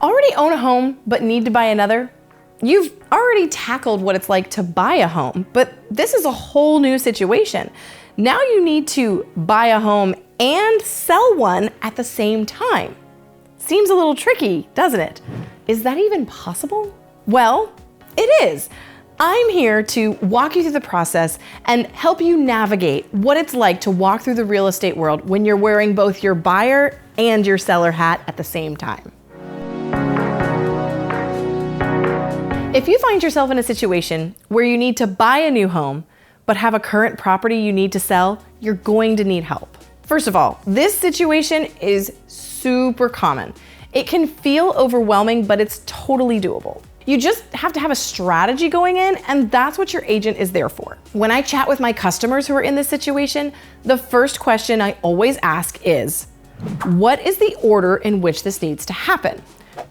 Already own a home but need to buy another? You've already tackled what it's like to buy a home, but this is a whole new situation. Now you need to buy a home and sell one at the same time. Seems a little tricky, doesn't it? Is that even possible? Well, it is. I'm here to walk you through the process and help you navigate what it's like to walk through the real estate world when you're wearing both your buyer and your seller hat at the same time. If you find yourself in a situation where you need to buy a new home but have a current property you need to sell, you're going to need help. First of all, this situation is super common. It can feel overwhelming, but it's totally doable. You just have to have a strategy going in, and that's what your agent is there for. When I chat with my customers who are in this situation, the first question I always ask is, what is the order in which this needs to happen?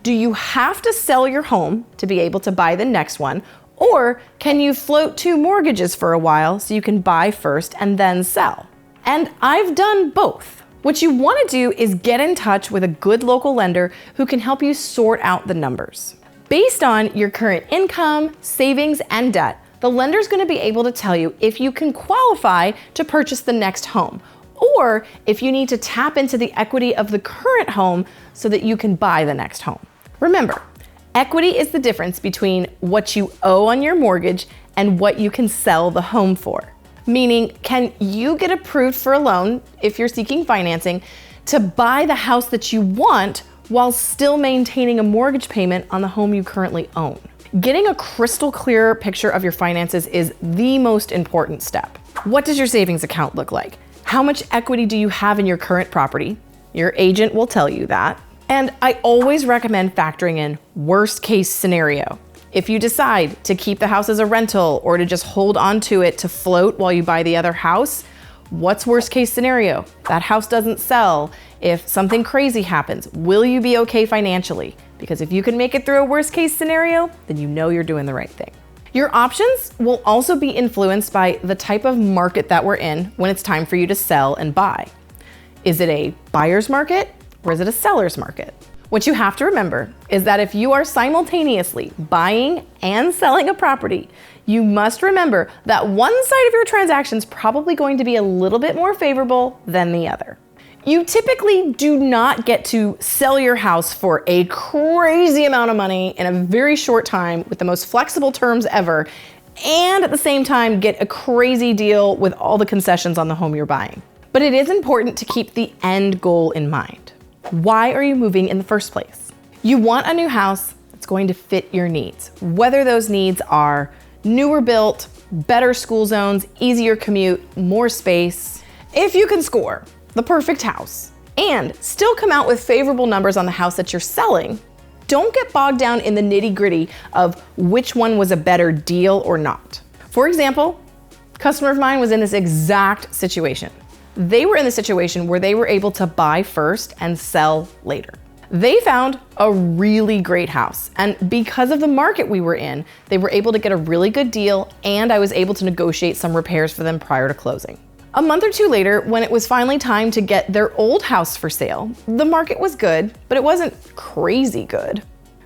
Do you have to sell your home to be able to buy the next one? Or can you float two mortgages for a while so you can buy first and then sell? And I've done both. What you want to do is get in touch with a good local lender who can help you sort out the numbers. Based on your current income, savings, and debt, the lender's going to be able to tell you if you can qualify to purchase the next home, or if you need to tap into the equity of the current home so that you can buy the next home. Remember, equity is the difference between what you owe on your mortgage and what you can sell the home for. Meaning, can you get approved for a loan if you're seeking financing to buy the house that you want while still maintaining a mortgage payment on the home you currently own? Getting a crystal clear picture of your finances is the most important step. What does your savings account look like? How much equity do you have in your current property? Your agent will tell you that. And I always recommend factoring in worst case scenario. If you decide to keep the house as a rental or to just hold on to it to float while you buy the other house, what's worst case scenario? That house doesn't sell. If something crazy happens, will you be okay financially? Because if you can make it through a worst case scenario, then you know you're doing the right thing. Your options will also be influenced by the type of market that we're in when it's time for you to sell and buy. Is it a buyer's market or is it a seller's market? What you have to remember is that if you are simultaneously buying and selling a property, you must remember that one side of your transaction is probably going to be a little bit more favorable than the other. You typically do not get to sell your house for a crazy amount of money in a very short time with the most flexible terms ever, and at the same time get a crazy deal with all the concessions on the home you're buying. But it is important to keep the end goal in mind. Why are you moving in the first place? You want a new house that's going to fit your needs, whether those needs are newer built, better school zones, easier commute, more space. If you can score the perfect house and still come out with favorable numbers on the house that you're selling, don't get bogged down in the nitty-gritty of which one was a better deal or not. For example, a customer of mine was in this exact situation. They were in the situation where they were able to buy first and sell later. They found a really great house, and because of the market we were in, they were able to get a really good deal, and I was able to negotiate some repairs for them prior to closing. A month or two later, when it was finally time to get their old house for sale, the market was good, but it wasn't crazy good.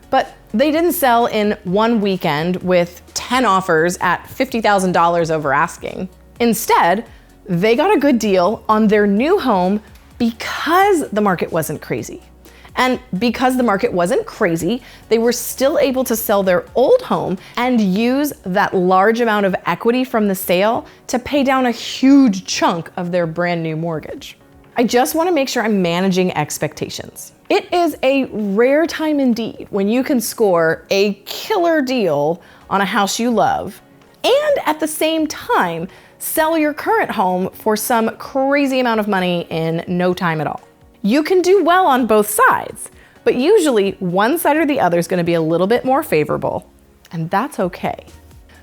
But they didn't sell in one weekend with 10 offers at $50,000 over asking. Instead, they got a good deal on their new home because the market wasn't crazy. And because the market wasn't crazy, they were still able to sell their old home and use that large amount of equity from the sale to pay down a huge chunk of their brand new mortgage. I just want to make sure I'm managing expectations. It is a rare time indeed when you can score a killer deal on a house you love and at the same time sell your current home for some crazy amount of money in no time at all. You can do well on both sides, but usually one side or the other is going to be a little bit more favorable, and that's okay.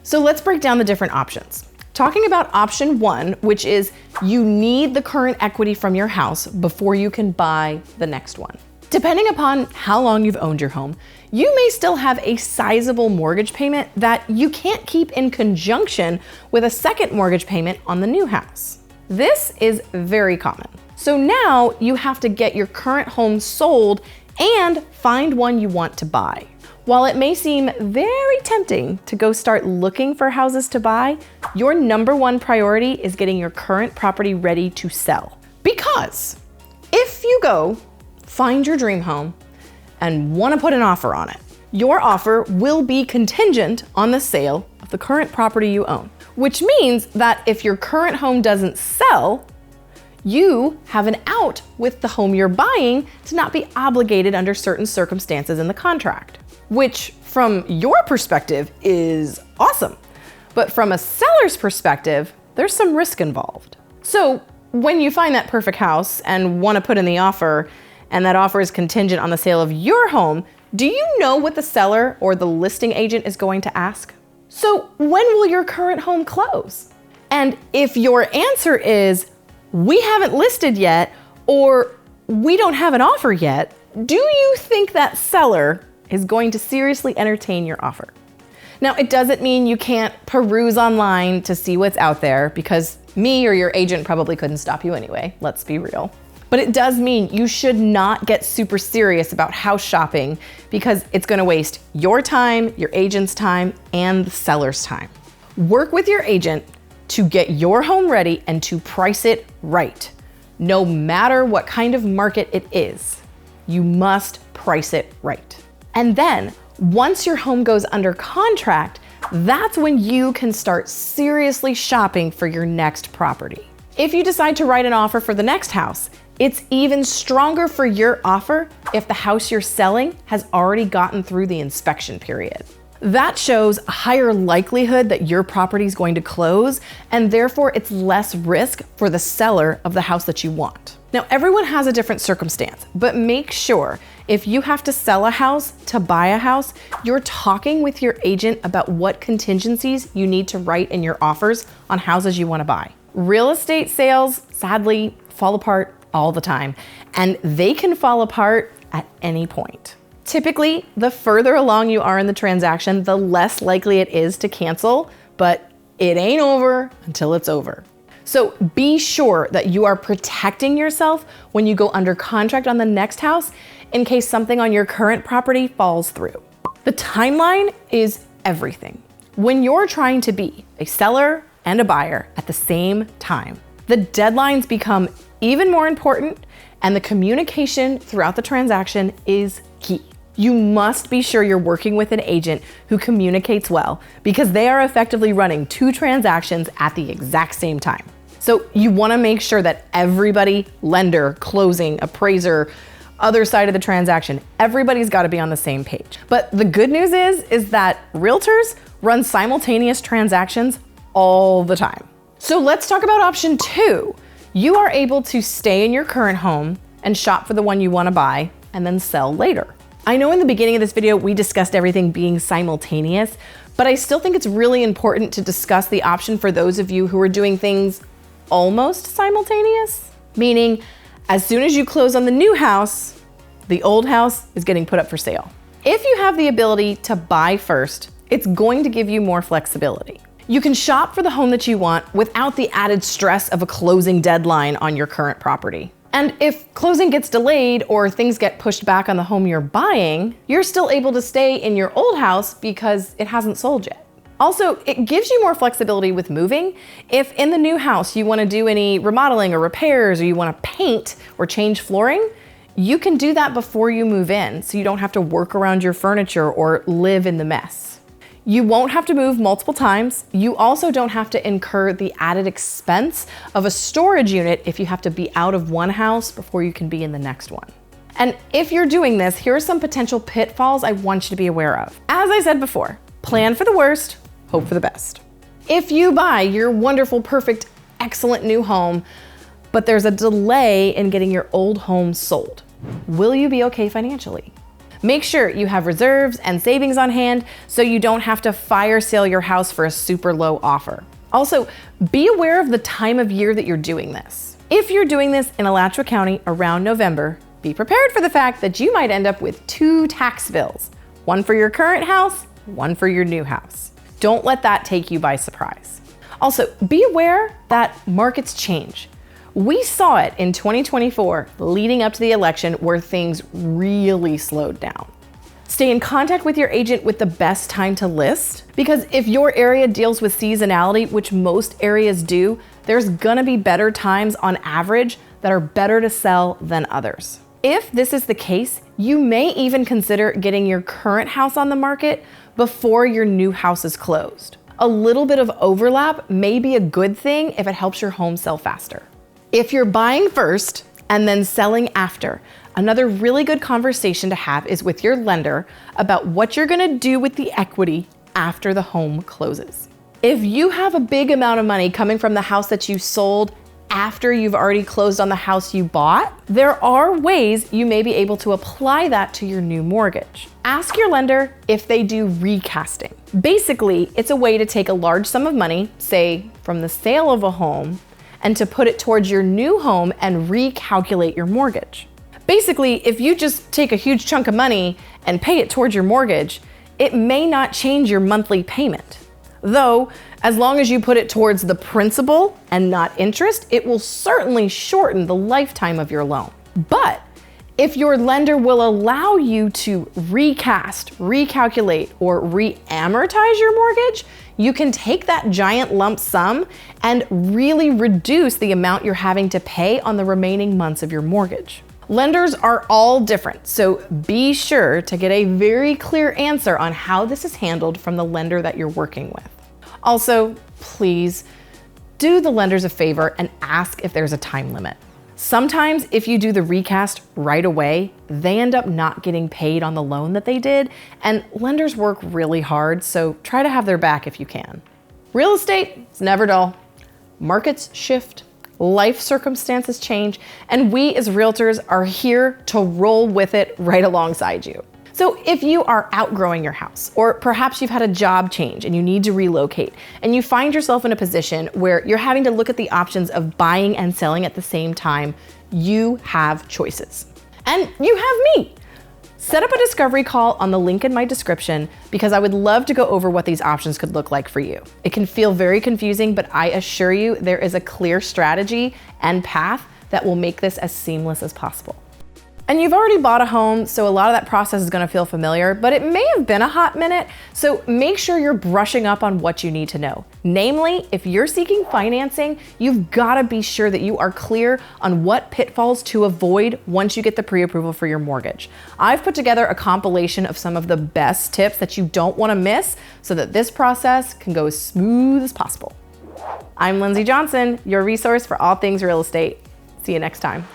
So let's break down the different options. Talking about option one, which is you need the current equity from your house before you can buy the next one. Depending upon how long you've owned your home, you may still have a sizable mortgage payment that you can't keep in conjunction with a second mortgage payment on the new house. This is very common. So now you have to get your current home sold and find one you want to buy. While it may seem very tempting to go start looking for houses to buy, your number one priority is getting your current property ready to sell. Because if you go find your dream home and want to put an offer on it, your offer will be contingent on the sale of the current property you own, which means that if your current home doesn't sell, you have an out with the home you're buying to not be obligated under certain circumstances in the contract, which from your perspective is awesome. But from a seller's perspective, there's some risk involved. So when you find that perfect house and want to put in the offer, and that offer is contingent on the sale of your home, do you know what the seller or the listing agent is going to ask? So when will your current home close? And if your answer is, we haven't listed yet, or we don't have an offer yet, do you think that seller is going to seriously entertain your offer? Now, it doesn't mean you can't peruse online to see what's out there, because me or your agent probably couldn't stop you anyway, let's be real. But it does mean you should not get super serious about house shopping, because it's gonna waste your time, your agent's time, and the seller's time. Work with your agent to get your home ready and to price it right. No matter what kind of market it is, you must price it right. And then, once your home goes under contract, that's when you can start seriously shopping for your next property. If you decide to write an offer for the next house, it's even stronger for your offer if the house you're selling has already gotten through the inspection period. That shows a higher likelihood that your property is going to close, and therefore it's less risk for the seller of the house that you want. Now, everyone has a different circumstance, but make sure if you have to sell a house to buy a house, you're talking with your agent about what contingencies you need to write in your offers on houses you want to buy. Real estate sales, sadly, fall apart all the time, and they can fall apart at any point. Typically, the further along you are in the transaction, the less likely it is to cancel, but it ain't over until it's over. So be sure that you are protecting yourself when you go under contract on the next house in case something on your current property falls through. The timeline is everything. When you're trying to be a seller and a buyer at the same time, the deadlines become even more important, and the communication throughout the transaction is key. You must be sure you're working with an agent who communicates well, because they are effectively running two transactions at the exact same time. So you want to make sure that everybody, lender, closing, appraiser, other side of the transaction, everybody's got to be on the same page. But the good news is that realtors run simultaneous transactions all the time. So let's talk about option 2. You are able to stay in your current home and shop for the one you want to buy and then sell later. I know in the beginning of this video, we discussed everything being simultaneous, but I still think it's really important to discuss the option for those of you who are doing things almost simultaneous, meaning as soon as you close on the new house, the old house is getting put up for sale. If you have the ability to buy first, it's going to give you more flexibility. You can shop for the home that you want without the added stress of a closing deadline on your current property. And if closing gets delayed or things get pushed back on the home you're buying, you're still able to stay in your old house because it hasn't sold yet. Also, it gives you more flexibility with moving. If in the new house you want to do any remodeling or repairs, or you want to paint or change flooring, you can do that before you move in, so you don't have to work around your furniture or live in the mess. You won't have to move multiple times. You also don't have to incur the added expense of a storage unit if you have to be out of one house before you can be in the next one. And if you're doing this, here are some potential pitfalls I want you to be aware of. As I said before, plan for the worst, hope for the best. If you buy your wonderful, perfect, excellent new home, but there's a delay in getting your old home sold, will you be okay financially? Make sure you have reserves and savings on hand so you don't have to fire sale your house for a super low offer. Also, be aware of the time of year that you're doing this. If you're doing this in Alachua County around November, be prepared for the fact that you might end up with 2 tax bills, one for your current house, one for your new house. Don't let that take you by surprise. Also, be aware that markets change. We saw it in 2024 leading up to the election where things really slowed down. Stay in contact with your agent with the best time to list, because if your area deals with seasonality, which most areas do, there's gonna be better times on average that are better to sell than others. If this is the case, you may even consider getting your current house on the market before your new house is closed. A little bit of overlap may be a good thing if it helps your home sell faster. If you're buying first and then selling after, another really good conversation to have is with your lender about what you're gonna do with the equity after the home closes. If you have a big amount of money coming from the house that you sold after you've already closed on the house you bought, there are ways you may be able to apply that to your new mortgage. Ask your lender if they do recasting. Basically, it's a way to take a large sum of money, say from the sale of a home, and to put it towards your new home and recalculate your mortgage. Basically, if you just take a huge chunk of money and pay it towards your mortgage, it may not change your monthly payment. Though, as long as you put it towards the principal and not interest, it will certainly shorten the lifetime of your loan. But if your lender will allow you to recast, recalculate, or re-amortize your mortgage, you can take that giant lump sum and really reduce the amount you're having to pay on the remaining months of your mortgage. Lenders are all different, so be sure to get a very clear answer on how this is handled from the lender that you're working with. Also, please do the lenders a favor and ask if there's a time limit. Sometimes if you do the recast right away, they end up not getting paid on the loan that they did, and lenders work really hard, so try to have their back if you can. Real estate is never dull. Markets shift, life circumstances change, and we as realtors are here to roll with it right alongside you. So if you are outgrowing your house, or perhaps you've had a job change and you need to relocate, and you find yourself in a position where you're having to look at the options of buying and selling at the same time, you have choices. And you have me. Set up a discovery call on the link in my description because I would love to go over what these options could look like for you. It can feel very confusing, but I assure you there is a clear strategy and path that will make this as seamless as possible. And you've already bought a home, so a lot of that process is gonna feel familiar, but it may have been a hot minute, so make sure you're brushing up on what you need to know. Namely, if you're seeking financing, you've gotta be sure that you are clear on what pitfalls to avoid once you get the pre-approval for your mortgage. I've put together a compilation of some of the best tips that you don't wanna miss so that this process can go as smooth as possible. I'm Lindsey Johnson, your resource for all things real estate. See you next time.